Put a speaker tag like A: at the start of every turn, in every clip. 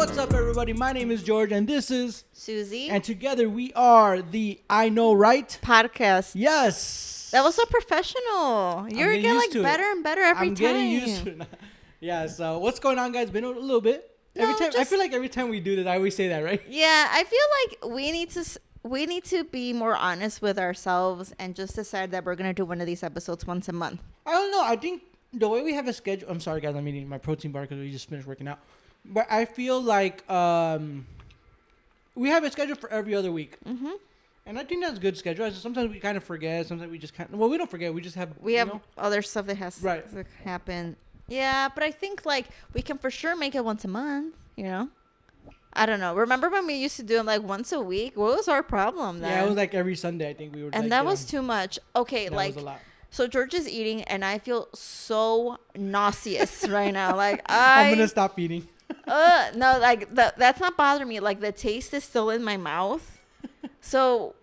A: What's up, everybody? My name is George, and this is
B: Susie.
A: And together we are the I Know Right
B: podcast.
A: Yes.
B: That was so professional. You're getting like better and better every time.
A: I'm getting used to it. Yeah. So what's going on, guys? Been a little bit. Every time I feel like every time we do this, I always say that, right?
B: Yeah, I feel like we need to be more honest with ourselves and just decide that we're gonna do one of these episodes once a month.
A: I don't know. I think the way we have a schedule. I'm sorry, guys. I'm eating my protein bar because we just finished working out. But I feel like we have a schedule for every other week. Mm-hmm. And I think that's a good schedule. Sometimes we kind of forget. Sometimes we just can't. Well, we don't forget. We just have.
B: We have other stuff that has to happen. Yeah, but I think like we can for sure make it once a month. You know. I don't know. Remember when we used to do it like once a week? What was our problem then?
A: Yeah, it was like every Sunday. I think we were.
B: And that was too much. Okay,
A: that
B: like.
A: was a lot.
B: So George is eating, and I feel so nauseous right now. Like
A: I'm gonna stop eating.
B: No, like that's not bothering me. Like the taste is still in my mouth. So,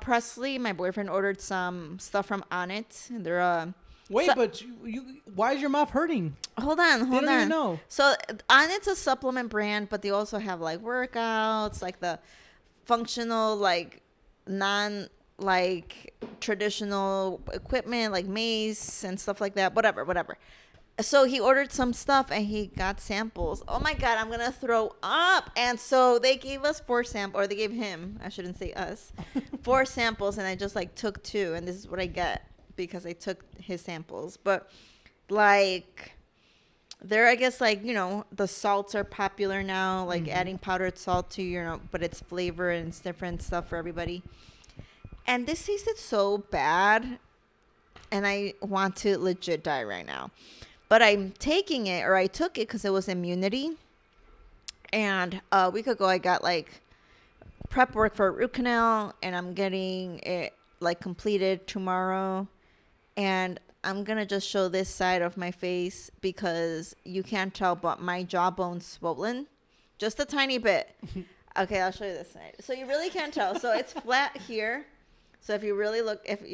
B: Presley, my boyfriend, ordered some stuff from On It, and they're
A: Wait, but you why is your mouth hurting?
B: Hold on.
A: They don't even know.
B: So On It's a supplement brand, but they also have like workouts, like the functional, like like traditional equipment, like mace and stuff like that. Whatever. So he ordered some stuff and he got samples. Oh my God, I'm going to throw up. And so they gave us 4 samples, or they gave him, I shouldn't say us, 4 samples. And I just like took 2. And this is what I get because I took his samples. But like there, I guess like, you know, the salts are popular now, like adding powdered salt to, you know, but it's flavor and it's different stuff for everybody. And this tasted so bad. And I want to legit die right now. But I'm taking it, or I took it because it was immunity. And a week ago, I got like prep work for a root canal, and I'm getting it like completed tomorrow. And I'm going to just show this side of my face because you can't tell, but my jawbone's swollen just a tiny bit. Okay, I'll show you this side. So you really can't tell. So it's flat here. So if you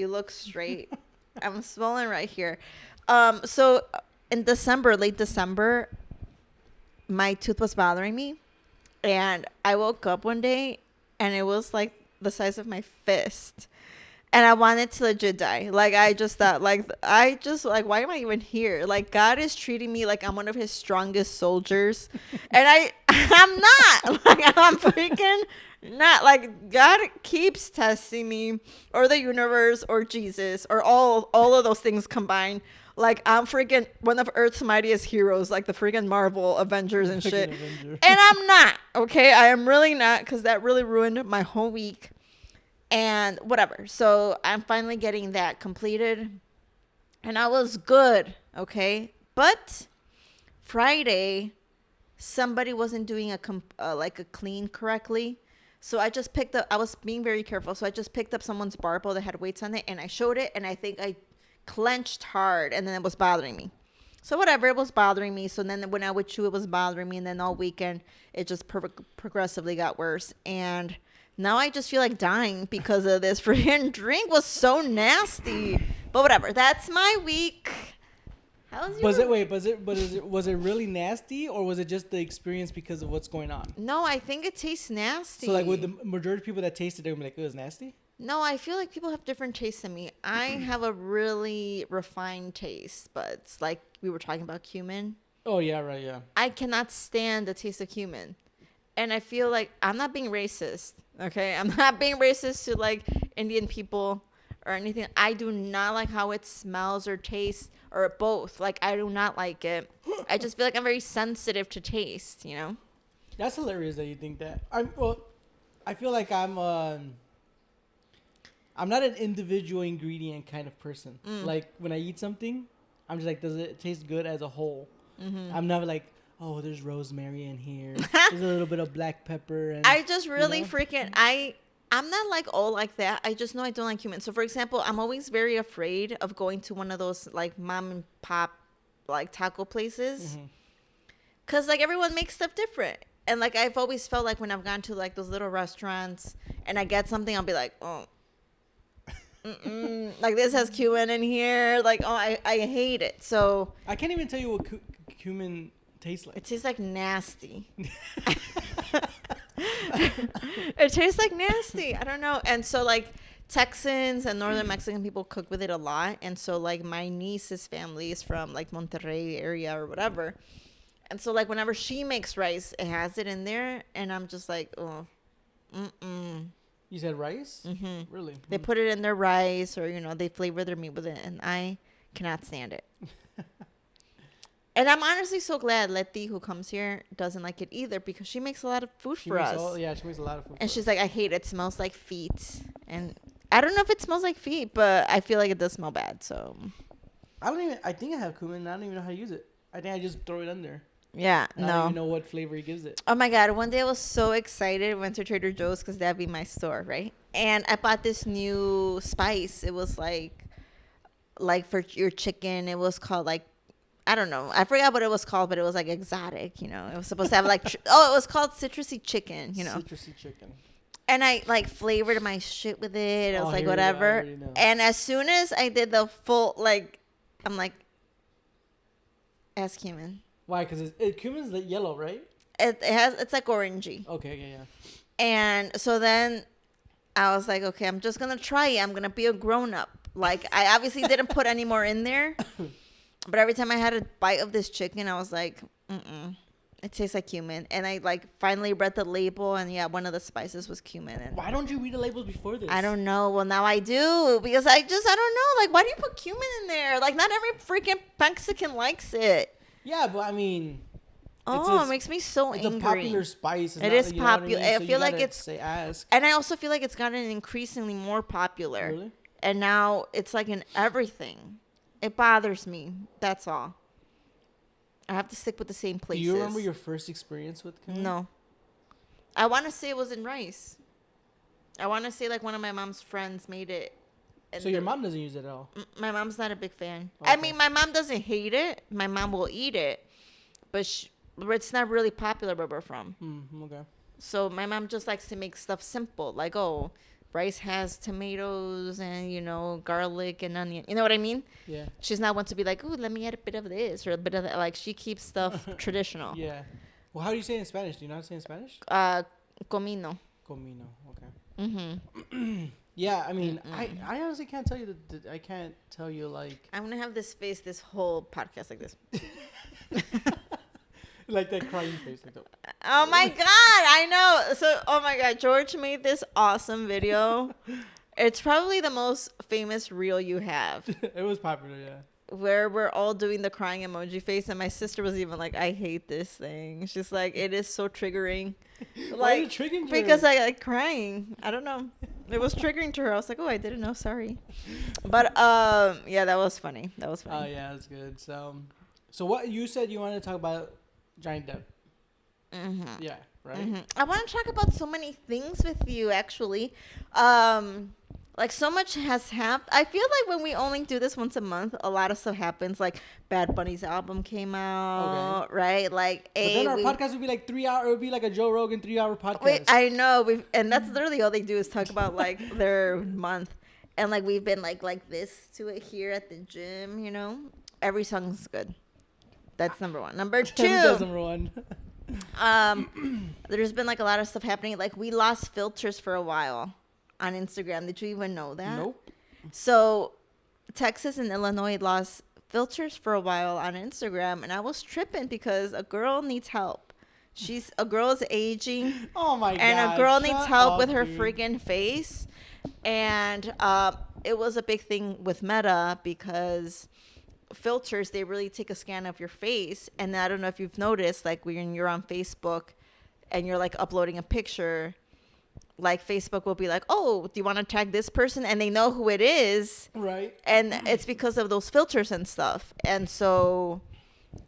B: look straight, I'm swollen right here. So in late December, my tooth was bothering me, and I woke up one day, and it was like the size of my fist, and I wanted to legit die. Like I just thought, why am I even here? Like God is treating me like I'm one of His strongest soldiers, and I'm not. Like I'm freaking not. Like God keeps testing me, or the universe, or Jesus, or all of those things combined. Like, I'm freaking one of Earth's mightiest heroes, like the freaking Marvel Avengers and shit. And I'm not, okay? I am really not, because that really ruined my whole week. And whatever. So, I'm finally getting that completed. And I was good, okay? But Friday, somebody wasn't doing a clean correctly. So, I was being very careful. So, I just picked up someone's barbell that had weights on it. And I showed it. And I think I clenched hard, and then it was bothering me. So whatever, it was bothering me. So then when I would chew, it was bothering me, and then all weekend it just progressively got worse. And now I just feel like dying because of this freaking drink was so nasty. But whatever, that's my week. How's yours?
A: Was it really nasty, or was it just the experience because of what's going on?
B: No, I think it tastes nasty.
A: So like with the majority of people that tasted it, they would be like, it was nasty?
B: No, I feel like people have different tastes than me. I have a really refined taste, but it's like we were talking about cumin.
A: Oh, yeah, right, yeah.
B: I cannot stand the taste of cumin. And I feel like I'm not being racist, okay? I'm not being racist to, like, Indian people or anything. I do not like how it smells or tastes, or both. Like, I do not like it. I just feel like I'm very sensitive to taste, you know?
A: That's hilarious that you think that. I feel like I'm not an individual ingredient kind of person. Like, when I eat something, I'm just like, does it taste good as a whole? Mm-hmm. I'm never like, oh, there's rosemary in here. There's a little bit of black pepper. And
B: I just really I'm not like all like that. I just know I don't like cumin. So, for example, I'm always very afraid of going to one of those, like, mom and pop, like, taco places. Because, like, everyone makes stuff different. And, like, I've always felt like when I've gone to, like, those little restaurants and I get something, I'll be like, oh. Like, this has cumin in here. Like, oh, I hate it. So
A: I can't even tell you what cumin taste like?
B: It tastes like nasty. It tastes like nasty. I don't know. And so like Texans and northern Mexican people cook with it a lot. And so like my niece's family is from like Monterrey area or whatever. And so like whenever she makes rice, it has it in there. And I'm just like, oh, mm-mm.
A: You said rice?
B: Mm-hmm.
A: Really?
B: They put it in their rice or, they flavor their meat with it. And I cannot stand it. And I'm honestly so glad Letty, who comes here, doesn't like it either because she makes a lot of food for us.
A: She makes a lot of food.
B: And she's like, I hate it. It smells like feet. And I don't know if it smells like feet, but I feel like it does smell bad. So
A: I think I have cumin. I don't even know how to use it. I think I just throw it under.
B: Yeah,
A: I don't even know what flavor he gives it.
B: Oh my God. One day I was so excited. Went to Trader Joe's because that'd be my store, right? And I bought this new spice. It was like for your chicken. It was called like, I don't know. I forgot what it was called, but it was like exotic, It was supposed to have like, it was called citrusy chicken,
A: Citrusy chicken.
B: And I like flavored my shit with it. I was like, whatever. And as soon as I did the full, like, I'm like, ask cumin.
A: Why? Because cumin's the yellow, right?
B: It's like orangey.
A: Okay, yeah.
B: And so then I was like, okay, I'm just going to try it. I'm going to be a grown up. Like, I obviously didn't put any more in there. But every time I had a bite of this chicken, I was like, it tastes like cumin. And I like finally read the label, and yeah, one of the spices was cumin. And
A: why don't you read the labels before this?
B: I don't know. Well, now I do because I don't know. Like, why do you put cumin in there? Like, not every freaking Mexican likes it.
A: Yeah, but I mean,
B: it makes me so angry.
A: It's a popular spice.
B: It is popular. I feel like it's.
A: Ask.
B: And I also feel like it's gotten increasingly more popular.
A: Really?
B: And now it's like in everything. It bothers me. That's all. I have to stick with the same places.
A: Do you remember your first experience with cumin?
B: No. I want to say it was in rice. I want to say like one of my mom's friends made it.
A: So your mom doesn't use it at all?
B: My mom's not a big fan.
A: Okay.
B: I mean, my mom doesn't hate it. My mom will eat it. But it's not really popular where we're from.
A: Okay.
B: So my mom just likes to make stuff simple. Like, rice has tomatoes and, garlic and onion. You know what I mean?
A: Yeah. She's
B: not one to be like, ooh, let me add a bit of this or a bit of that. Like, she keeps stuff traditional.
A: Yeah. Well, how do you say it in Spanish? Do you know how to say it in Spanish?
B: Comino.
A: Comino. Okay. Mm-hmm. Yeah, I mean, I honestly can't tell you I can't tell you, like...
B: I'm going to have this face this whole podcast like this.
A: Like that crying face. Like that.
B: Oh, my God. I know. So, oh, my God. George made this awesome video. It's probably the most famous reel you have.
A: It was popular, yeah.
B: Where we're all doing the crying emoji face. And my sister was even like, I hate this thing. She's like, it is so triggering.
A: Why are you triggering her?
B: Because I like crying. I don't know. It was triggering to her. I was like, oh, I didn't know. Sorry. But, yeah, that was funny. That was funny.
A: Oh, yeah, that's good. So what you said you wanted to talk about Johnny Depp.
B: Mm-hmm.
A: Yeah, right?
B: Mm-hmm. I want to talk about so many things with you, actually. Like, so much has happened. I feel like when we only do this once a month, a lot of stuff happens. Like, Bad Bunny's album came out, right? Like,
A: but then our podcast would be like 3 hours. It would be like a Joe Rogan 3-hour podcast.
B: Wait, I know. And that's literally all they do is talk about, like, their month. And, like, we've been, like this to it here at the gym, Every song's good. That's number one. Number two.
A: That's number one.
B: There's been, like, a lot of stuff happening. Like, we lost filters for a while on Instagram. Did you even know that?
A: Nope.
B: So Texas and Illinois lost filters for a while on Instagram, and I was tripping because a girl needs help. A girl is aging.
A: Oh my god.
B: And a girl needs help with her freaking face. And it was a big thing with Meta because filters, they really take a scan of your face. And I don't know if you've noticed, like when you're on Facebook and you're like uploading a picture, like Facebook will be like, oh, do you want to tag this person? And they know who it is.
A: Right.
B: And it's because of those filters and stuff. And so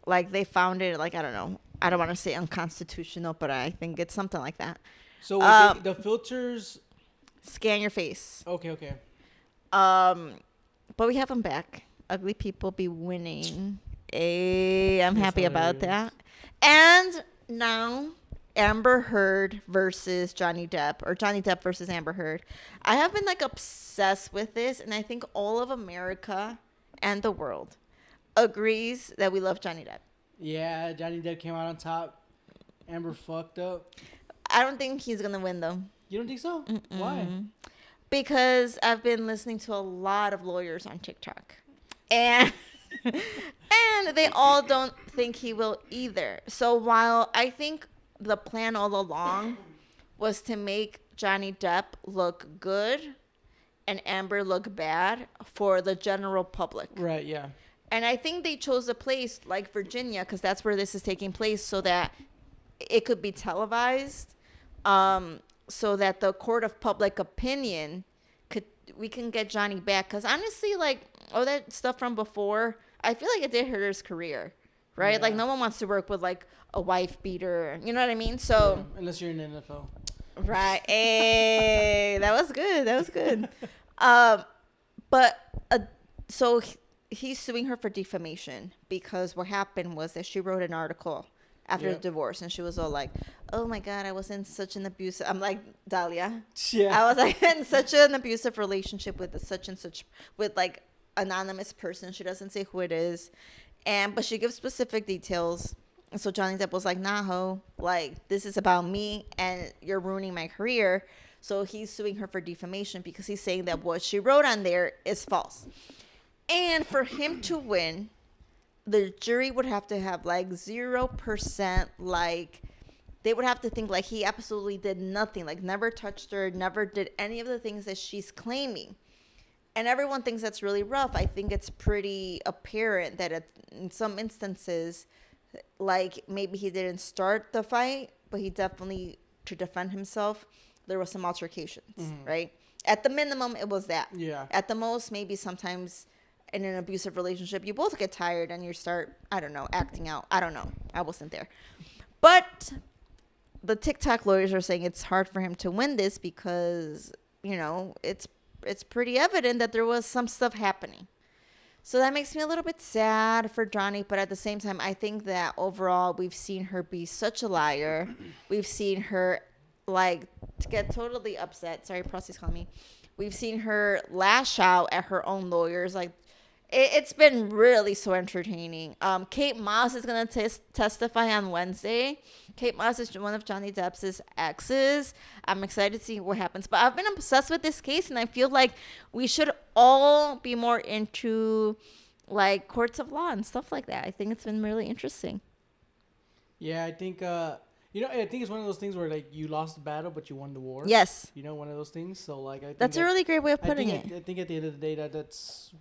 B: like they found it, like, I don't know. I don't want to say unconstitutional, but I think it's something like that.
A: So the filters
B: scan your face.
A: Okay.
B: But we have them back. Ugly people be winning. I'm happy about that. And now Amber Heard versus Johnny Depp, or Johnny Depp versus Amber Heard. I have been like obsessed with this, and I think all of America and the world agrees that we love Johnny Depp.
A: Yeah, Johnny Depp came out on top. Amber fucked up.
B: I don't think he's gonna win though.
A: You don't think so?
B: Mm-mm.
A: Why?
B: Because I've been listening to a lot of lawyers on TikTok, and and they all don't think he will either. So while I think the plan all along was to make Johnny Depp look good and Amber look bad for the general public.
A: Right, yeah.
B: And I think they chose a place like Virginia, because that's where this is taking place, so that it could be televised, so that the court of public opinion we can get Johnny back. Because honestly, like, all that stuff from before, I feel like it did hurt his career, right?
A: Yeah.
B: Like, no one wants to work with, like, a wife beater. You know what I mean? So,
A: yeah, unless you're in the NFL.
B: Right. Hey, that was good. That was good. So he's suing her for defamation because what happened was that she wrote an article after the divorce, and she was all like, "Oh my God, I was in such an abusive." I'm like, Dahlia.
A: Yeah.
B: I was like in such an abusive relationship with such and such, with like anonymous person. She doesn't say who it is, but she gives specific details. And so Johnny Depp was like, "Nah, ho, like, this is about me and you're ruining my career." So he's suing her for defamation because he's saying that what she wrote on there is false. And for him to win, the jury would have to have like 0%, like, they would have to think like he absolutely did nothing, like never touched her, never did any of the things that she's claiming. And everyone thinks that's really rough. I think it's pretty apparent that in some instances, like, maybe he didn't start the fight, but he definitely, to defend himself, there was some altercations, right? At the minimum, it was that.
A: Yeah.
B: At the most, maybe sometimes in an abusive relationship, you both get tired and you start, I don't know, acting out. I don't know. I wasn't there. But the TikTok lawyers are saying it's hard for him to win this because, you know, it's pretty evident that there was some stuff happening. So that makes me a little bit sad for Johnny, but at the same time, I think that overall we've seen her be such a liar. We've seen her, like, get totally upset. Sorry, Prosty's calling me. We've seen her lash out at her own lawyers. Like, it's been really so entertaining. Kate Moss is going to testify on Wednesday. Kate Moss is one of Johnny Depp's exes. I'm excited to see what happens. But I've been obsessed with this case, and I feel like we should all be more into, like, courts of law and stuff like that. I think it's been really interesting.
A: Yeah, I think, I think it's one of those things where, like, you lost the battle, but you won the war.
B: Yes.
A: You know, one of those things. So, like, I think
B: that's a really great way of putting it.
A: I think at the end of the day, that's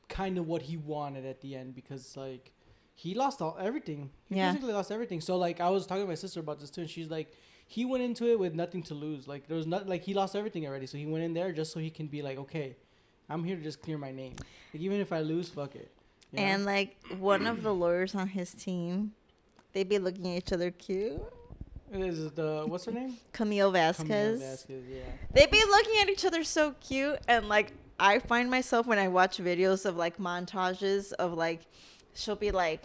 A: kind of what he wanted at the end, because, like, he lost everything. He basically lost everything. So, like, I was talking to my sister about this too, and she's like, he went into it with nothing to lose. Like, there was not, like, he lost everything already. So he went in there just so he can be like, okay, I'm here to just clear my name. Like, even if I lose, fuck it. You know?
B: And like, one of the lawyers on his team, they be looking at each other cute.
A: Is it what's her name?
B: Camille Vasquez.
A: Camille Vasquez, yeah.
B: They be looking at each other so cute, and like, I find myself when I watch videos of like montages of like, she'll be like,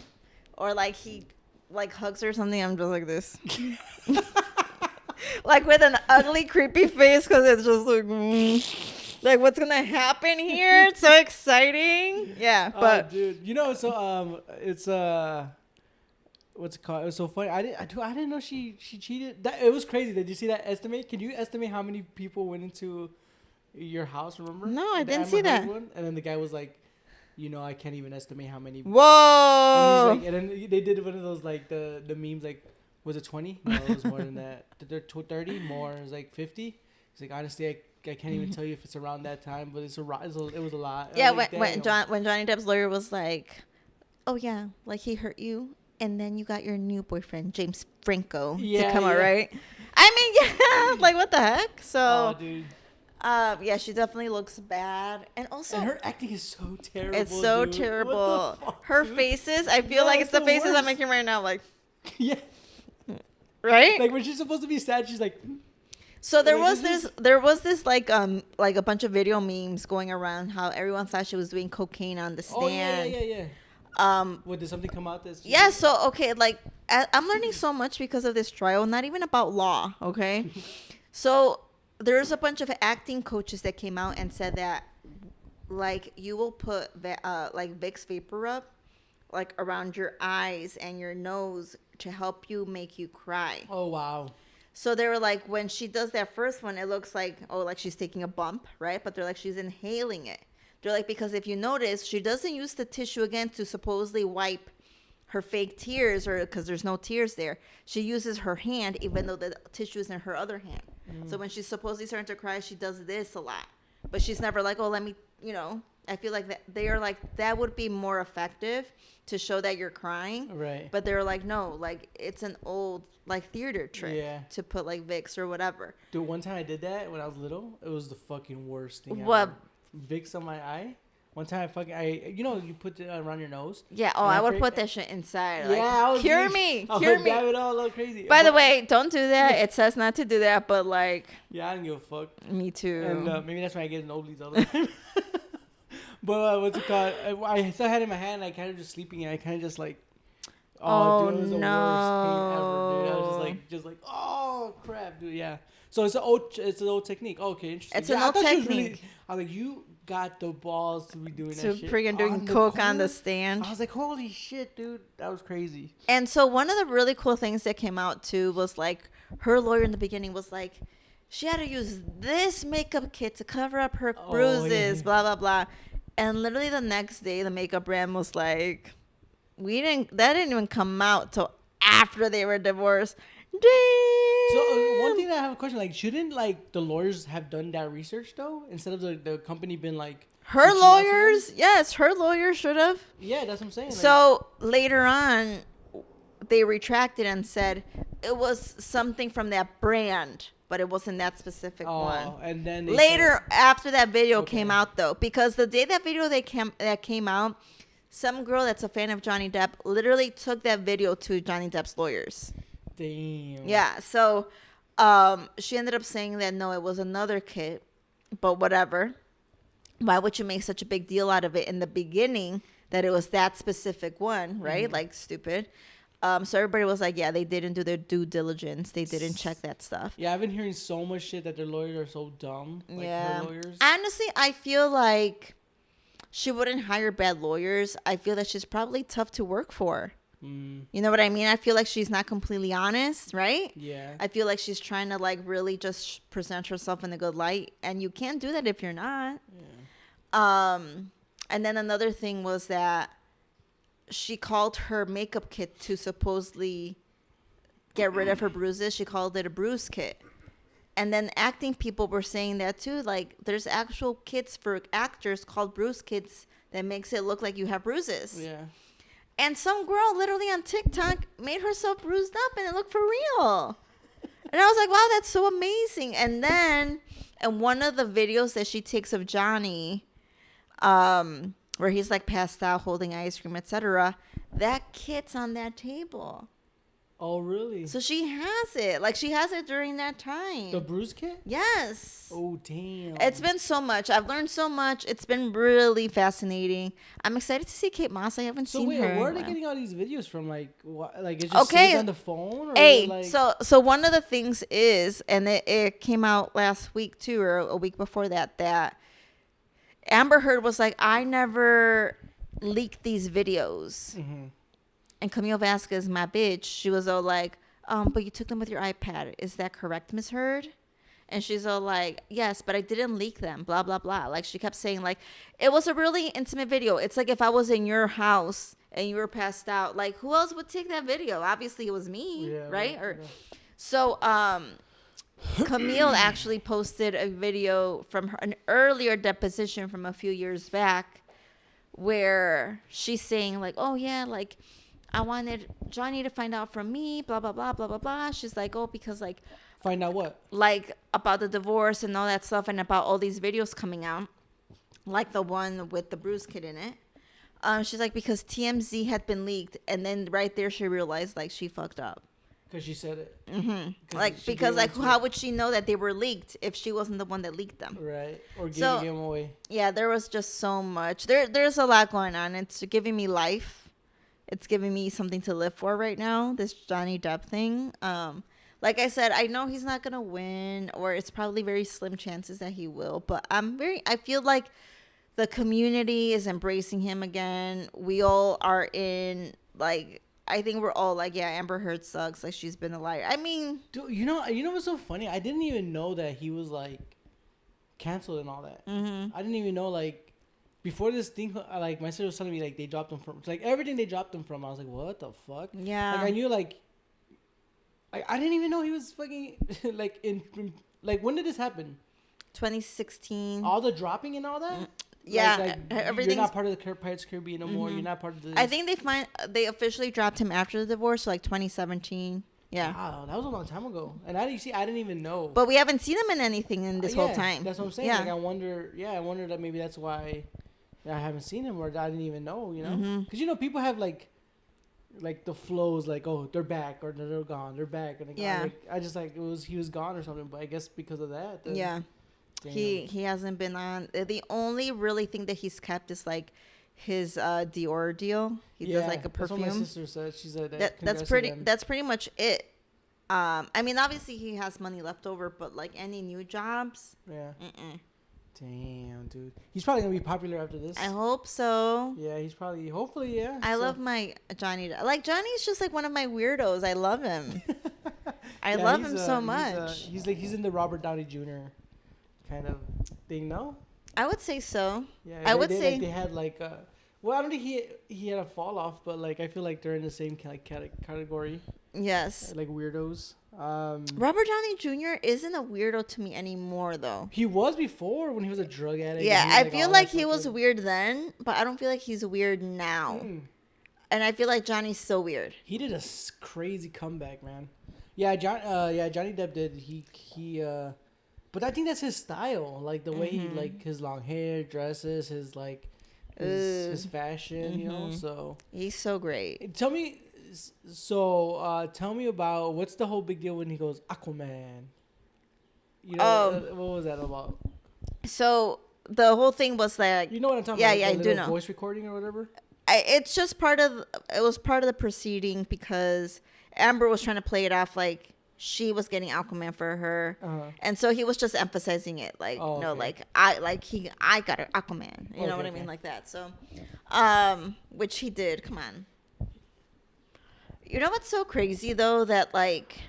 B: or like he like hugs her or something, I'm just like this. Like with an ugly, creepy face, because it's just like, what's gonna happen here? It's so exciting. Yeah, but
A: dude, you know, so it's what's it called? It was so funny. I didn't know she cheated. It was crazy. Did you see that estimate? Can you estimate how many people went into your house? Remember?
B: No, I didn't see that.
A: One? And then the guy was like, I can't even estimate how many.
B: Whoa!
A: And then they did one of those, like, the memes, like, was it 20? No, it was more than that. 30 more. It was like 50. He's like, honestly, I can't even tell you if it's around that time, but it was a lot.
B: Yeah,
A: like,
B: when Johnny Depp's lawyer was like, "Oh yeah, like he hurt you, and then you got your new boyfriend James Franco to come out, right?" I mean, yeah, like, what the heck? So,
A: dude.
B: Yeah, she definitely looks bad, and also
A: her acting is so terrible.
B: It's so
A: dude.
B: terrible.
A: What the fuck,
B: her
A: dude?
B: faces, I feel like it's the faces I'm making right now, like,
A: yeah,
B: right?
A: Like when she's supposed to be sad, she's like.
B: So there was this like a bunch of video memes going around how everyone thought she was doing cocaine on the stand.
A: Oh yeah. What, did something come out this?
B: Yeah. So okay, like, I'm learning so much because of this trial. Not even about law. Okay. So there's a bunch of acting coaches that came out and said that, like, you will put like Vicks Vapor Rub like around your eyes and your nose to help you make you cry.
A: Oh, wow.
B: So they were like, when she does that first one, it looks like, oh, like she's taking a bump, right? But they're like, she's inhaling it. They're like, because if you notice, she doesn't use the tissue again to supposedly wipe her fake tears, or because there's no tears there. She uses her hand, even though the tissue is in her other hand. So when she's supposedly starting to cry, she does this a lot. But she's never like, oh, let me, I feel like that they are like, that would be more effective to show that you're crying.
A: Right.
B: But they're like, no, like it's an old like theater trick to put like Vicks or whatever.
A: Dude, one time I did that when I was little. It was the fucking worst thing
B: What?
A: ever. Vicks on my eye. One time you put it around your nose.
B: Yeah. Oh, I would put that shit inside.
A: Yeah, I was
B: cure me.
A: Dab it all look crazy.
B: By the way, don't do that. It says not to do that, but like.
A: Yeah, I don't give a fuck.
B: Me too.
A: And maybe that's why I get nosebleeds all the time. But what's it called? I still had it in my hand. And I kind of just sleeping, and I kind of just like.
B: Oh,
A: dude, it was the worst pain ever, dude. I was just like, oh crap, dude. Yeah. So it's an old technique. Okay, interesting.
B: It's an old technique.
A: I was like, you got the balls to be doing that shit.
B: To freaking doing coke on the stand.
A: I was like, holy shit, dude. That was crazy.
B: And so one of the really cool things that came out too was like her lawyer in the beginning was like, she had to use this makeup kit to cover up her bruises, blah, blah, blah. And literally the next day, the makeup brand was like, that didn't even come out till after they were divorced. Damn.
A: So one thing that I have a question, like, shouldn't like the lawyers have done that research though, instead of the company been like
B: her lawyers? Yes, her lawyers should have.
A: Yeah, that's what I'm saying.
B: So later on, they retracted and said it was something from that brand, but it wasn't that specific one.
A: And then
B: later after that video came out though, because the day that video that came out, some girl that's a fan of Johnny Depp literally took that video to Johnny Depp's lawyers.
A: Damn.
B: Yeah, so she ended up saying that no, it was another kid, but whatever. Why would you make such a big deal out of it in the beginning that it was that specific one, right? Mm-hmm. Like, stupid. So everybody was like, yeah, they didn't do their due diligence. They didn't check that stuff.
A: Yeah, I've been hearing so much shit that their lawyers are so dumb. Like her lawyers.
B: Honestly, I feel like she wouldn't hire bad lawyers. I feel that she's probably tough to work for. You know what I mean? I feel like she's not completely honest, right?
A: Yeah.
B: I feel like she's trying to like really just present herself in a good light, and you can't do that if you're not. Yeah. And then another thing was that she called her makeup kit to supposedly get rid of her bruises. She called it a bruise kit. And then acting people were saying that too. Like, there's actual kits for actors called bruise kits that makes it look like you have bruises. Yeah. And some girl literally on TikTok made herself bruised up and it looked for real. And I was like, wow, that's so amazing. And then in one of the videos that she takes of Johnny, where he's like passed out holding ice cream, etc., that kit's on that table.
A: Oh, really?
B: So she has it. Like, she has it during that time.
A: The bruise kit?
B: Yes.
A: Oh, damn.
B: It's been so much. I've learned so much. It's been really fascinating. I'm excited to see Kate Moss. I haven't seen her.
A: So, wait, where are they getting all these videos from? Like, what? Like, it's just saved on the phone? Or
B: like... So one of the things is, and it came out last week, too, or a week before that Amber Heard was like, I never leaked these videos. Mm-hmm. And Camille Vasquez, my bitch, she was all like, but you took them with your iPad. Is that correct, Miss Heard? And she's all like, yes, but I didn't leak them, blah, blah, blah. Like, she kept saying, like, it was a really intimate video. It's like if I was in your house and you were passed out, like, who else would take that video? Obviously, it was me, right? So, Camille actually posted a video from an earlier deposition from a few years back where she's saying, like, oh, yeah, like, I wanted Johnny to find out from me, blah, blah, blah, blah, blah, blah. She's like, oh, because, like...
A: Find out what?
B: Like, about the divorce and all that stuff and about all these videos coming out. Like the one with the bruise kit in it. She's like, because TMZ had been leaked. And then right there she realized, like, she fucked up.
A: Because she said it.
B: Mm-hmm. Like, because, like, how would she know that they were leaked if she wasn't the one that leaked them?
A: Right. Or giving them away. Yeah,
B: there was just so much. There's a lot going on. It's giving me life. It's giving me something to live for right now, this Johnny Depp thing. Like I said, I know he's not going to win, or it's probably very slim chances that he will. But I feel like the community is embracing him again. We all are in, like, I think we're all like, yeah, Amber Heard sucks. Like, she's been a liar. I mean,
A: dude, you know what's so funny? I didn't even know that he was like canceled and all that.
B: mm-hmm.
A: I didn't even know, like, before this thing, like, my sister was telling me, like, they dropped him from, like, everything they dropped him from. I was like, what the fuck?
B: Yeah.
A: Like, I knew, like, I didn't even know he was fucking, like, like, when did this happen?
B: 2016.
A: All the dropping and all that?
B: Yeah,
A: like
B: everything's...
A: You're not part of the Pirates of the Caribbean no more. You're not part of the...
B: I think they officially dropped him after the divorce, so like 2017. Yeah.
A: Wow, that was a long time ago. And I didn't even know.
B: But we haven't seen him in anything in this whole time.
A: That's what I'm saying.
B: Yeah.
A: Like, I wonder that maybe that's why I haven't seen him, or I didn't even know, you know? Because, you know, people have, like the flows, like, oh, they're back, or they're gone, they're back. And
B: yeah.
A: Like, I just, like, he was gone or something, but I guess because of that. Then,
B: yeah. Damn. He hasn't been on. The only really thing that he's kept is, like, his Dior deal. He does, like, a perfume.
A: That's what my sister said. She said
B: that's pretty much it. I mean, obviously he has money left over, but, like, any new jobs?
A: Yeah. Damn, dude. He's probably gonna be popular after this.
B: I hope so.
A: Yeah, he's probably, hopefully, yeah.
B: I love my Johnny. Like, Johnny's just like one of my weirdos. I love him. I love him so much.
A: He's in the Robert Downey Jr. kind of thing, no?
B: I would say so.
A: Yeah,
B: I would say
A: like, they had like well, I don't think he had a fall off, but like I feel like they're in the same category.
B: Yes.
A: Like weirdos.
B: Robert Downey Jr. isn't a weirdo to me anymore, though.
A: He was before when he was a drug addict.
B: Yeah, I feel like he was weird then, but I don't feel like he's weird now. And I feel like Johnny's so weird.
A: He did a crazy comeback, man. Yeah, Johnny Depp did. He but I think that's his style, like the way he like his long hair, dresses, his like his fashion, you know. So
B: he's so great.
A: Tell me about what's the whole big deal when he goes Aquaman. You know, what was that about?
B: So the whole thing was that,
A: you know what I'm talking about?
B: Yeah, I do know.
A: Voice recording or whatever.
B: It's just it was part of the proceeding because Amber was trying to play it off like she was getting Aquaman for her, and so he was just emphasizing it, like, like I got an Aquaman, you know what I mean, like that. So, which he did. Come on. You know what's so crazy though, that like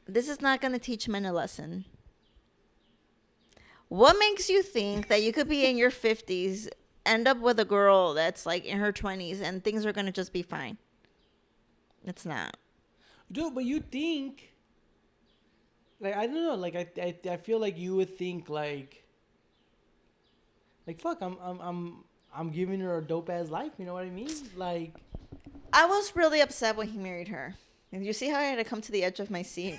B: this is not gonna teach men a lesson. What makes you think that you could be in your 50s, end up with a girl that's like in her 20s, and things are gonna just be fine? It's not.
A: Dude, but you think, like, I don't know, like I feel like you would think like fuck, I'm giving her a dope ass life, you know what I mean? Like,
B: I was really upset when he married her. And you see how I had to come to the edge of my seat?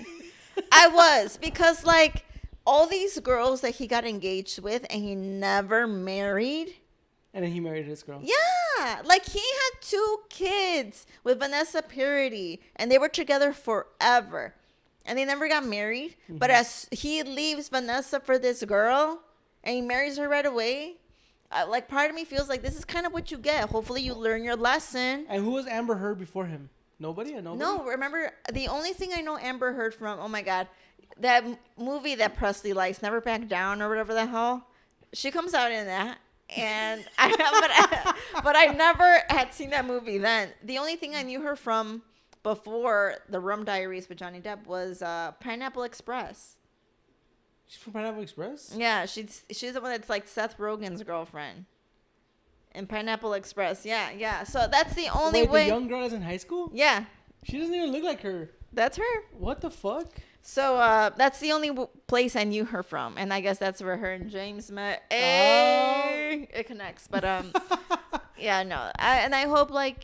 B: I was, because like all these girls that he got engaged with and he never married.
A: And then he married this girl.
B: Yeah. Like, he had 2 kids with Vanessa Purity, and they were together forever. And they never got married. But as he leaves Vanessa for this girl, and he marries her right away, like, part of me feels like this is kind of what you get. Hopefully you learn your lesson.
A: And who was Amber Heard before him? Nobody?
B: No, remember, the only thing I know Amber Heard from, oh my God, that movie that Presley likes, Never Back Down or whatever the hell. She comes out in that. And but I never had seen that movie then. The only thing I knew her from before the Rum Diaries with Johnny Depp was Pineapple Express.
A: She's from Pineapple Express?
B: Yeah, she's the one that's like Seth Rogen's girlfriend in Pineapple Express. Yeah. So that's the only way.
A: The young girl is in high school?
B: Yeah.
A: She doesn't even look like her.
B: That's her.
A: What the fuck?
B: So that's the only place I knew her from, and I guess that's where her and James met. Hey, it connects, but yeah, no, I hope I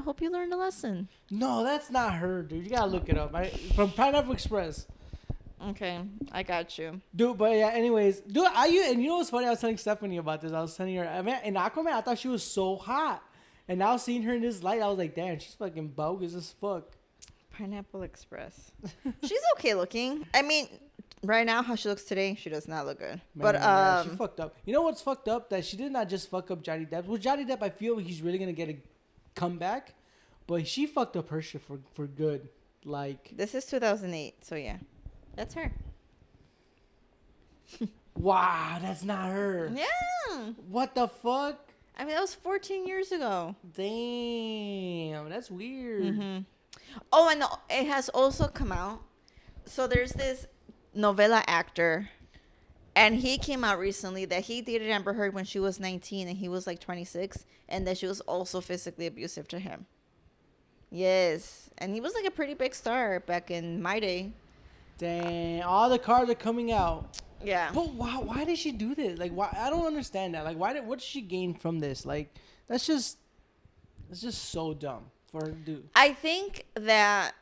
B: hope you learned a lesson.
A: No, that's not her, dude. You gotta look it up. From Pineapple Express.
B: Okay, I got you,
A: dude. But yeah, anyways, dude, and you know what's funny? I was telling Stephanie about this. I was telling her, I mean, in Aquaman, I thought she was so hot, and now seeing her in this light, I was like, damn, she's fucking bogus as fuck.
B: Pineapple Express. She's okay looking. I mean, right now, how she looks today, she does not look good. Man, but
A: she fucked up. You know what's fucked up? That she did not just fuck up Johnny Depp. With Johnny Depp, I feel he's really gonna get a comeback, but she fucked up her shit for good. Like,
B: this is 2008, so yeah, that's her.
A: Wow, that's not her.
B: Yeah.
A: What the fuck?
B: I mean, that was 14 years ago.
A: Damn, that's weird.
B: Mm-hmm. Oh, and it has also come out. So there's this novela actor, and he came out recently that he dated Amber Heard when she was 19 and he was like 26, and that she was also physically abusive to him. Yes, and he was like a pretty big star back in my day.
A: Dang, all the cards are coming out.
B: Yeah.
A: But why did she do this? Like, why? I don't understand that. Like, what did she gain from this? Like, that's just so dumb for her to do.
B: I think that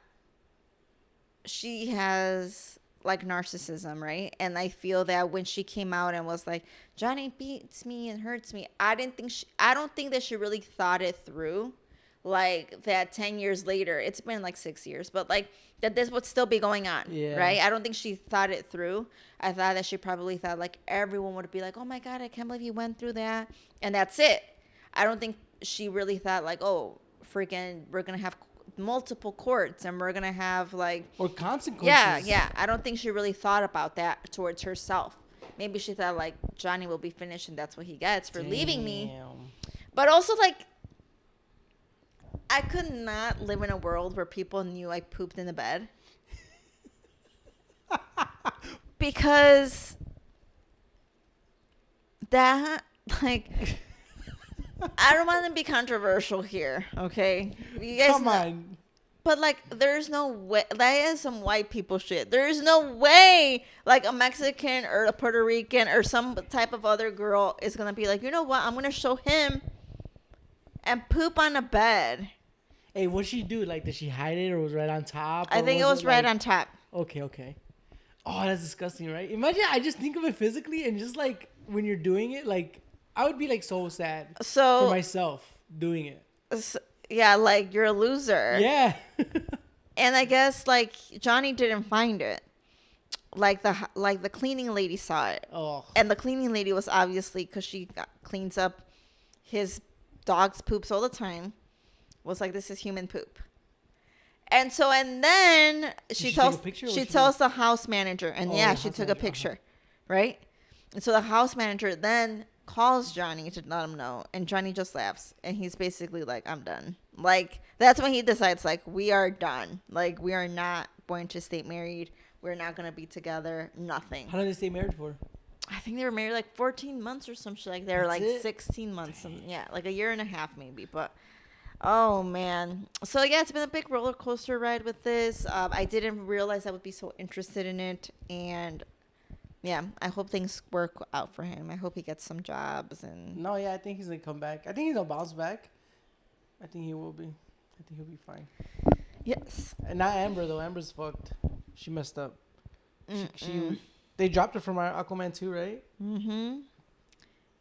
B: she has like narcissism, right? And I feel that when she came out and was like, Johnny beats me and hurts me, I don't think that she really thought it through. Like that 10 years later, it's been like 6 years, but like that this would still be going on, right? I don't think she thought it through. I thought that she probably thought like everyone would be like, oh my God, I can't believe you went through that. And that's it. I don't think she really thought like, oh, freaking, we're going to have multiple courts and we're going to have like.
A: Or consequences.
B: Yeah. I don't think she really thought about that towards herself. Maybe she thought like Johnny will be finished and that's what he gets for leaving me. But also like, I could not live in a world where people knew I pooped in the bed. Because that, like, I don't want to be controversial here, okay? You guys
A: Come on.
B: But, like, there's no way. That is some white people shit. There is no way, like, a Mexican or a Puerto Rican or some type of other girl is going to be like, you know what? I'm going to show him and poop on a bed.
A: Hey, what'd she do? Like, did she hide it or was it right on top?
B: I think it was right on top.
A: Okay. Oh, that's disgusting, right? Imagine I just think of it physically and just, like, when you're doing it, like, I would be, like, so sad for myself doing it.
B: Yeah, like, you're a loser.
A: Yeah.
B: And I guess, like, Johnny didn't find it. Like the cleaning lady saw it.
A: Oh.
B: And the cleaning lady was obviously, because she cleans up his dog's poops all the time, was like, this is human poop. And so, and then she tells the house manager, and she took a picture, right? And so the house manager then calls Johnny to let him know, and Johnny just laughs, and he's basically like, I'm done. Like, that's when he decides, like, we are done. Like, we are not going to stay married. We're not going to be together. Nothing.
A: How long did they stay married for?
B: I think they were married like 14 months or some shit. Like, they were like 16 months. Yeah, like a year and a half maybe, but. Oh, man. So, yeah, it's been a big roller coaster ride with this. I didn't realize I would be so interested in it. And, yeah, I hope things work out for him. I hope he gets some jobs.
A: No, yeah, I think he's going to come back. I think he's going to bounce back. I think he will be. I think he'll be fine.
B: Yes.
A: And not Amber, though. Amber's fucked. She messed up. They dropped her from Aquaman 2, right?
B: Mm-hmm.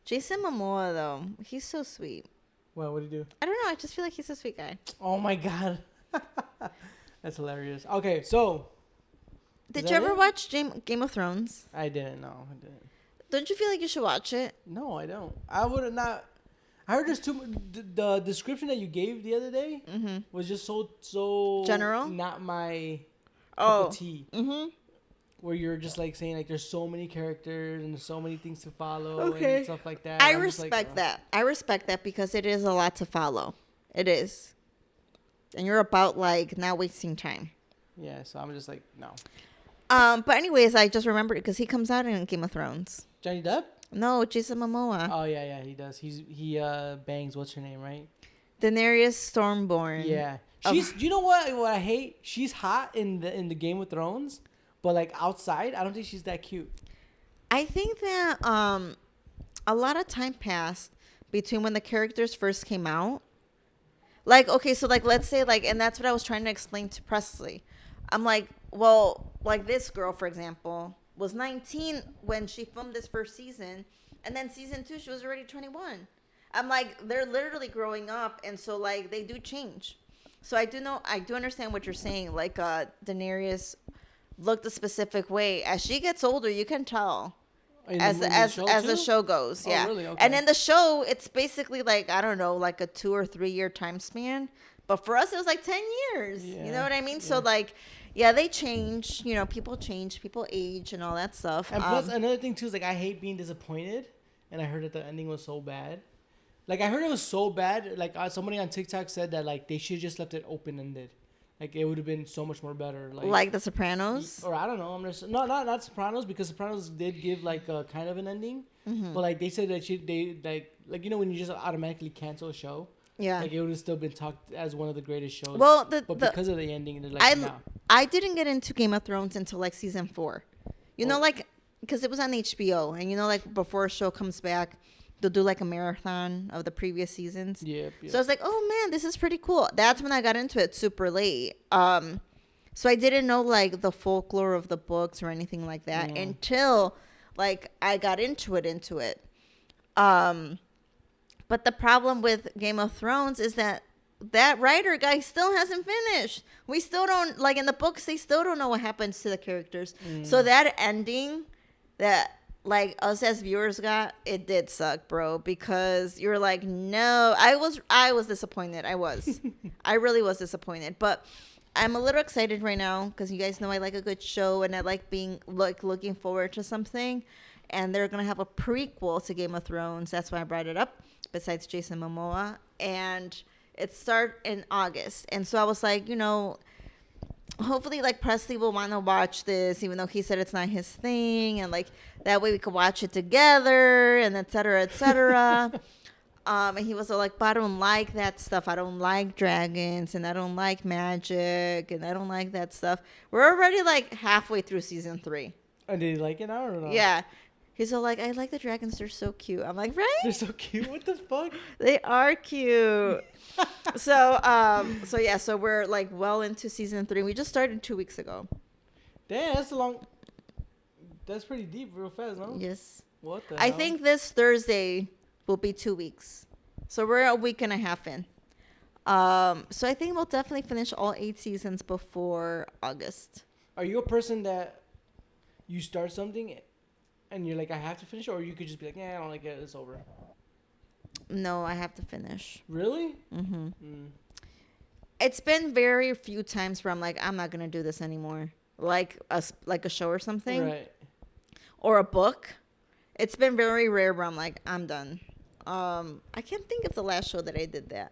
B: Jason Momoa, though, he's so sweet.
A: Well, what did he do?
B: I don't know. I just feel like he's a sweet guy.
A: Oh, my God. That's hilarious. Okay, so.
B: Did you ever watch Game of Thrones?
A: I didn't. No, I didn't.
B: Don't you feel like you should watch it?
A: No, I don't. I would not. I heard there's the description that you gave the other day was just so
B: general.
A: Not my cup of tea. Mm-hmm. Where you're just like saying like there's so many characters and there's so many things to follow and stuff like that.
B: I respect that. I respect that because it is a lot to follow. It is. And you're about like not wasting time.
A: Yeah, so I'm just like no.
B: But anyways, I just remembered because he comes out in Game of Thrones.
A: Johnny Depp?
B: No, Jason Momoa.
A: Oh yeah, he does. He bangs what's her name, right?
B: Daenerys Stormborn.
A: Yeah. She's you know what I hate? She's hot in the Game of Thrones. But, like, outside, I don't think she's that cute.
B: I think that a lot of time passed between when the characters first came out. Like, okay, so, like, let's say, like, and that's what I was trying to explain to Presley. I'm like, well, like, this girl, for example, was 19 when she filmed this first season. And then season 2, she was already 21. I'm like, they're literally growing up. And so, like, they do change. So I do understand what you're saying. Like, Daenerys looked a specific way. As she gets older, you can tell. As the show goes, yeah.
A: Really? Okay.
B: And in the show, it's basically like, I don't know, like a 2 or 3 year time span But for us, it was like 10 years.
A: Yeah.
B: You know what I mean?
A: Yeah.
B: So, like, yeah, they change. You know, people change, people age, and all that stuff.
A: And plus, another thing too is like I hate being disappointed, and I heard that the ending was so bad. Like I heard it was so bad. Like somebody on TikTok said that like they should just left it open ended. Like it would have been so much more better.
B: Like The Sopranos,
A: or I don't know. I'm just not Sopranos, because Sopranos did give like a kind of an ending,
B: mm-hmm.
A: but like they said that they like you know when you just automatically cancel a show.
B: Yeah.
A: Like it would have still been talked as one of the greatest shows.
B: Well,
A: but because of the ending, they're like, nah.
B: I didn't get into Game of Thrones until like season 4. You know, like because it was on HBO, and you know, like before a show comes back, they'll do like a marathon of the previous seasons.
A: Yep.
B: So I was like, oh man, this is pretty cool. That's when I got into it super late. So I didn't know like the folklore of the books or anything like that until like I got into it. But the problem with Game of Thrones is that writer guy still hasn't finished. We still don't, like in the books, they still don't know what happens to the characters. So that ending that like us as viewers got, it did suck, bro, because you're like, no, I was disappointed. I really was disappointed, but I'm a little excited right now because you guys know I like a good show, and I like being looking forward to something. And they're going to have a prequel to Game of Thrones. That's why I brought it up, besides Jason Momoa. And it starts in August. And so I was like, you know, hopefully, like, Presley will want to watch this, even though he said it's not his thing. And, like, that way we could watch it together, and et cetera, et cetera. And he was all like, but I don't like that stuff. I don't like dragons, and I don't like magic, and I don't like that stuff. We're already, like, halfway through season 3.
A: And did he like it now or not?
B: Yeah. He's all like, I like the dragons. They're so cute. I'm like, right?
A: They're so cute. What the fuck?
B: They are cute. So yeah. So we're like well into season 3. We just started 2 weeks ago.
A: Damn, that's pretty deep, real fast, no?
B: Yes.
A: What the
B: I
A: hell?
B: think this Thursday will be 2 weeks. So we're a week and a half in. So I think we'll definitely finish all 8 seasons before August.
A: Are you a person that you start something and you're like, I have to finish it, or you could just be like, yeah, I don't like it, it's over?
B: No, I have to finish.
A: Really?
B: Mm-hmm. It's been very few times where I'm like, I'm not gonna do this anymore. Like a show or something,
A: right? Or
B: a book. It's been very rare where I'm like, I'm done. I can't think of the last show that I did that.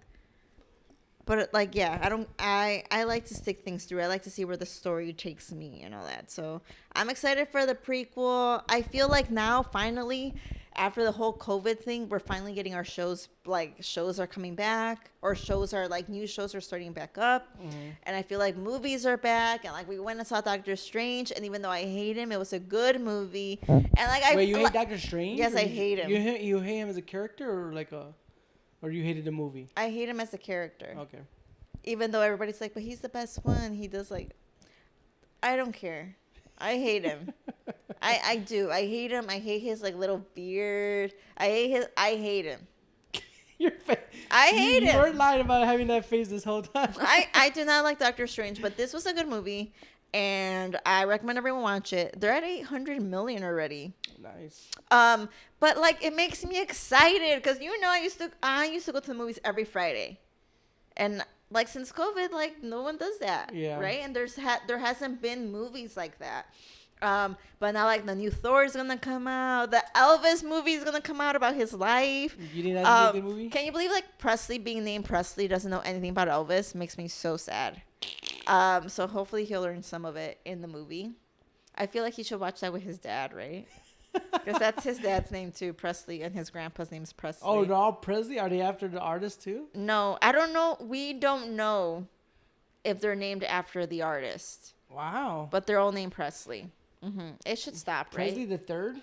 B: But like, yeah, I like to stick things through. I like to see where the story takes me and all that. So I'm excited for the prequel. I feel like now, finally, after the whole COVID thing, we're finally getting our shows, like shows are coming back, or shows are like new shows are starting back up. And I feel like movies are back. And like we went and saw Doctor Strange, and even though I hate him, it was a good movie. And like
A: Wait, you hate Doctor Strange?
B: Yes, I hate him.
A: You hate him as a character, or you hated the movie?
B: I hate him as a character.
A: Okay.
B: Even though everybody's like, but he's the best one. He does like, I don't care. I hate him. I do. I hate him. I hate his like little beard. I hate him.
A: Your face.
B: I hate him.
A: You weren't lying about having that face this whole time.
B: I do not like Doctor Strange, but this was a good movie, and I recommend everyone watch it. They're at 800 million already.
A: Nice.
B: But like it makes me excited because I used to go to the movies every Friday, and like since COVID, like no one does that.
A: Yeah.
B: Right. And there hasn't been movies like that. But now like the new Thor is gonna come out. The Elvis movie is gonna come out about his life.
A: You think that's a good movie?
B: Can you believe like Presley being named Presley doesn't know anything about Elvis? Makes me so sad. So hopefully he'll learn some of it in the movie. I feel like he should watch that with his dad, right? Because that's his dad's name too, Presley, and his grandpa's name's Presley.
A: Oh, they're all Presley? Are they after the artist too?
B: No, I don't know. We don't know if they're named after the artist.
A: Wow.
B: But they're all named Presley. It should stop,
A: Presley
B: right?
A: the third?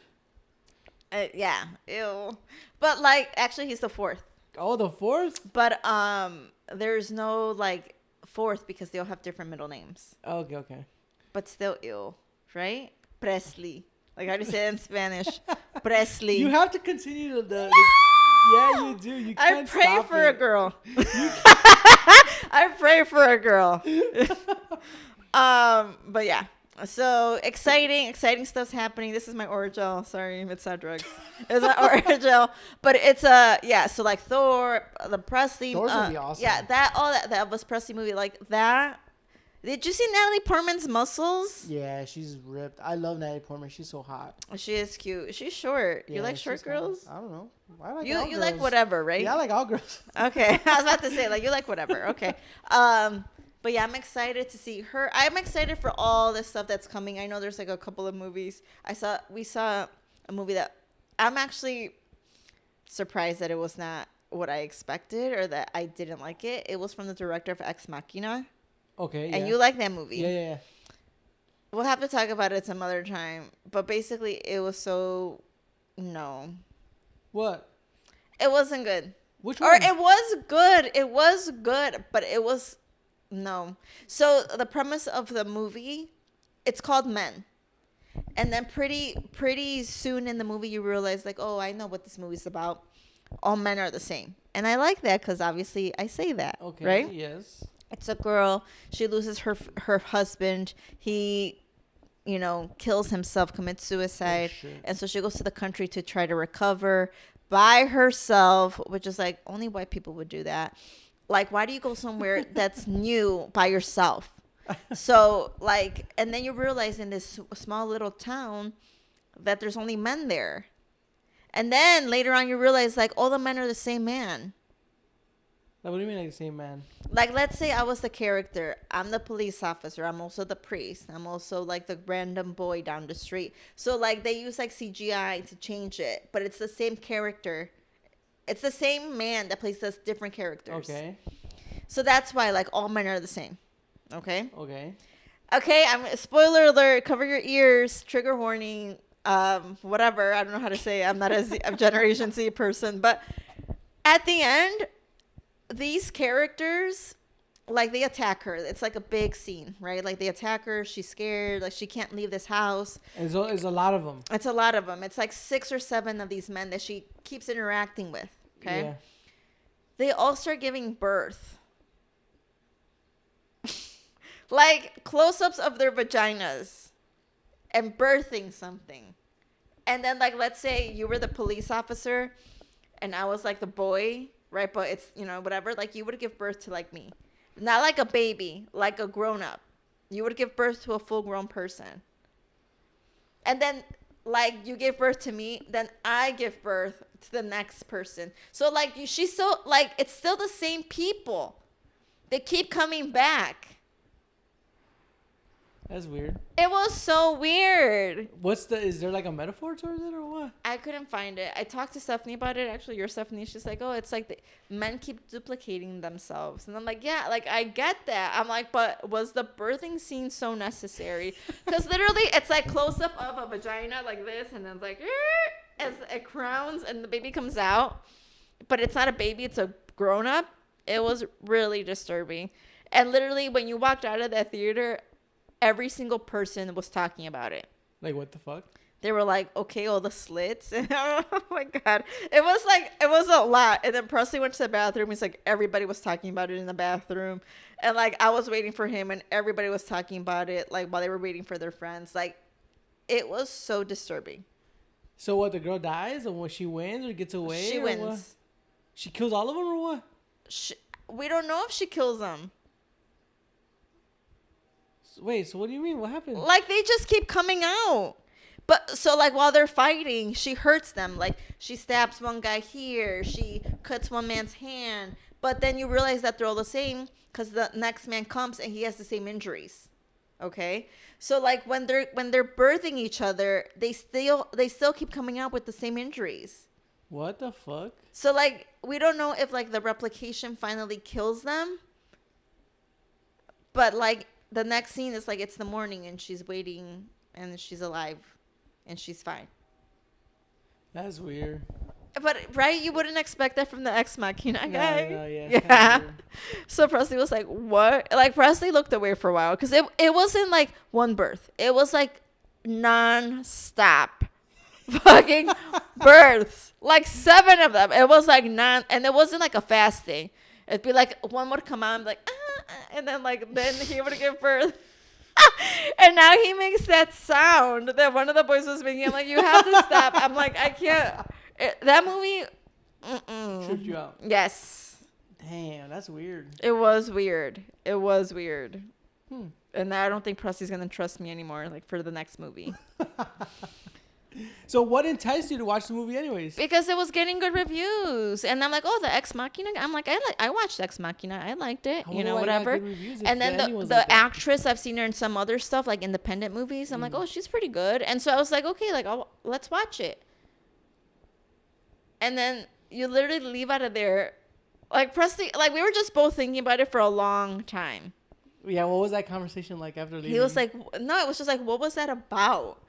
B: Yeah. Ew. But like, actually, he's the 4th.
A: Oh, the 4th?
B: But there's no like 4th because they all have different middle names.
A: Okay.
B: But still, ew, right? Presley. Like how do you say it in Spanish? Presley.
A: You have to continue the yeah, you do. You can't
B: I pray for a girl. I pray for a girl. But yeah. So exciting stuff's happening. This is my Orajel. Sorry, it's not drugs. It's not Orajel, but it's yeah. So like Thor, the Presley,
A: Thor's gonna be awesome.
B: yeah, that Elvis Presley movie, like that. Did you see Natalie Portman's muscles?
A: Yeah, she's ripped. I love Natalie Portman. She's so hot.
B: She is cute. She's short.
A: Yeah,
B: you like short girls?
A: I don't know. I like all
B: You
A: girls.
B: like whatever, right?
A: Yeah, I like all girls.
B: Okay, I was about to say like you like whatever. Okay, but yeah, I'm excited to see her. I'm excited for all this stuff that's coming. I know there's like a couple of movies. We saw a movie that I'm actually surprised that it was not what I expected or that I didn't like it. It was from the director of Ex Machina.
A: Okay.
B: And you like that movie?
A: Yeah.
B: We'll have to talk about it some other time. But basically, it was so no.
A: What?
B: It wasn't good.
A: Which
B: Or
A: one?
B: it was good. It was good, but it was no. So the premise of the movie, it's called Men. And then pretty soon in the movie you realize like, "Oh, I know what this movie's about. All men are the same." And I like that cuz obviously I say that,
A: Okay.
B: right?
A: Yes.
B: It's a girl. She loses her husband. He, kills himself, commits suicide.
A: Oh, shit.
B: And so she goes to the country to try to recover by herself, which is like only white people would do that. Like, why do you go somewhere that's new by yourself? So, like, and then you realize in this small little town that there's only men there. And then later on you realize, like, all the men are the same man.
A: Like, what do you mean, like the same man?
B: Like, let's say I was the character. I'm the police officer. I'm also the priest. I'm also, like, the random boy down the street. So, like, they use, like, CGI to change it. But it's the same character. It's the same man that plays those different characters.
A: Okay.
B: So that's why, like, all men are the same. Okay?
A: Okay.
B: Okay, spoiler alert. Cover your ears. Trigger warning. Whatever. I don't know how to say it. I'm not a Generation Z person. But at the end, these characters, like, they attack her. It's like a big scene, right? Like, they attack her. She's scared. Like, she can't leave this house.
A: And so it's a lot of them.
B: It's a lot of them. It's like 6 or 7 of these men that she keeps interacting with. Okay?
A: Yeah.
B: They all start giving birth. Like, close-ups of their vaginas and birthing something. And then, like, let's say you were the police officer and I was, like, the boy, right? But it's, whatever. Like, you would give birth to, like, me. Not like a baby, like a grown-up. You would give birth to a full-grown person. And then, like, you give birth to me, then I give birth to the next person. So, like, she's still, like, it's still the same people. They keep coming back.
A: That's weird.
B: It was so weird.
A: Is there like a metaphor towards it or what?
B: I couldn't find it. I talked to Stephanie about it. Actually, your Stephanie, she's like, oh, it's like the men keep duplicating themselves. And I'm like, yeah, like, I get that. I'm like, but was the birthing scene so necessary? Because literally, it's like close up of a vagina like this. And then it's like, as it crowns and the baby comes out. But it's not a baby. It's a grown up. It was really disturbing. And literally, when you walked out of that theater, every single person was talking about it.
A: Like, what the fuck?
B: They were like, okay, all the slits. Oh my God. It was a lot. And then Presley went to the bathroom. He's like, everybody was talking about it in the bathroom. And like, I was waiting for him and everybody was talking about it, like, while they were waiting for their friends. Like, it was so disturbing.
A: So what, the girl dies and when she wins or gets away?
B: She wins.
A: What? She kills all of them or what?
B: We don't know if she kills them.
A: Wait, so what do you mean? What happened?
B: Like, they just keep coming out. But so, like, while they're fighting, she hurts them. Like, she stabs one guy here. She cuts one man's hand. But then you realize that they're all the same because the next man comes and he has the same injuries. Okay? So, like, when they're birthing each other, they still keep coming out with the same injuries.
A: What the fuck?
B: So, like, we don't know if, like, the replication finally kills them. But, like, the next scene is like it's the morning and she's waiting and she's alive and she's fine.
A: That's weird.
B: But right, you wouldn't expect that from the Ex Machina guy.
A: No, yeah.
B: Yeah. So Presley was like, "What?" Like, Presley looked away for a while because it wasn't like one birth. It was like non-stop fucking births, like 7 of them. It was like and it wasn't like a fast thing. It'd be like one would come out and be like, and then like then he would give birth. And now he makes that sound that one of the boys was making. I'm like, you have to stop. I'm like, I can't. That movie.
A: Tripped you out.
B: Yes.
A: Damn, that's weird.
B: It was weird. And I don't think Presley's going to trust me anymore, like, for the next movie.
A: So what enticed you to watch the movie anyways?
B: Because it was getting good reviews. And I'm like, oh, the Ex Machina. I'm like, I watched Ex Machina. I liked it. Whatever. And then the actress, I've seen her in some other stuff, like independent movies. I'm like, oh, she's pretty good. And so I was like, okay, like, let's watch it. And then you literally leave out of there. Like, Presley, like, we were just both thinking about it for a long time.
A: Yeah, what was that conversation like after leaving?
B: He was like, no, it was just like, what was that about?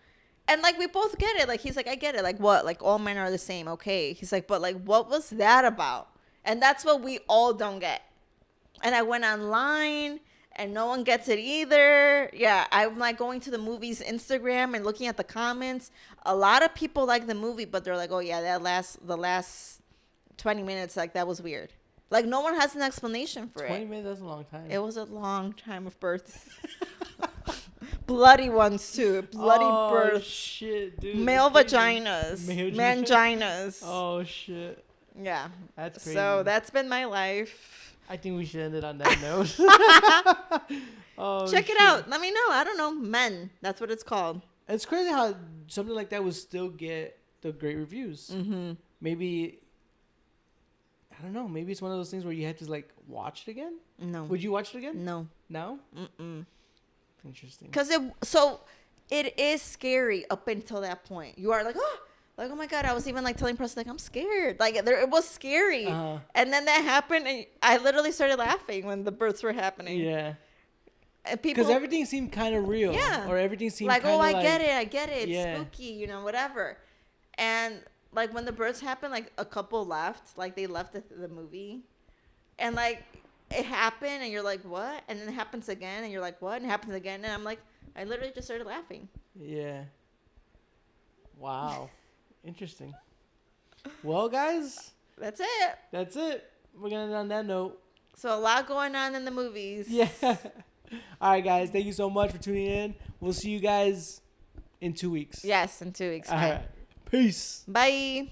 B: And, like, we both get it. Like, he's like, I get it. Like, what? Like, all men are the same. Okay. He's like, but, like, what was that about? And that's what we all don't get. And I went online, and no one gets it either. Yeah, I'm, like, going to the movie's Instagram and looking at the comments. A lot of people like the movie, but they're like, oh, yeah, the last 20 minutes, like, that was weird. Like, no one has an explanation for
A: 20 minutes, that's a long time.
B: It was a long time of births. Bloody ones, too. Bloody births.
A: Shit, dude.
B: Male vaginas. Manginas.
A: Oh, shit.
B: Yeah.
A: That's crazy.
B: So, that's been my life.
A: I think we should end it on that note.
B: Check it out. Let me know. I don't know. Men. That's what it's called.
A: It's crazy how something like that would still get the great reviews. Mm-hmm. Maybe... I don't know. Maybe it's one of those things where you had to, like, watch it again?
B: No.
A: Would you watch it again?
B: No.
A: No?
B: Mm-mm.
A: Interesting.
B: Because it is scary up until that point. You are like, oh my God. I was even, like, telling Preston, like, I'm scared. Like, it was scary. Uh-huh. And then that happened, and I literally started laughing when the births were happening.
A: Yeah. Because everything seemed kind of real.
B: Yeah.
A: Or everything seemed
B: like,
A: kind of like...
B: I get it. It's spooky, whatever. And... like, when the births happened, like, a couple left. Like, they left the movie. And, like, it happened, and you're like, what? And then it happens again, and you're like, what? And it happens again. And I'm like, I literally just started laughing.
A: Yeah. Wow. Interesting. Well, guys.
B: That's it.
A: We're going to end on that note.
B: So, a lot going on in the movies.
A: Yeah. All right, guys. Thank you so much for tuning in. We'll see you guys in 2 weeks.
B: Yes, in 2 weeks.
A: All right. Peace.
B: Bye.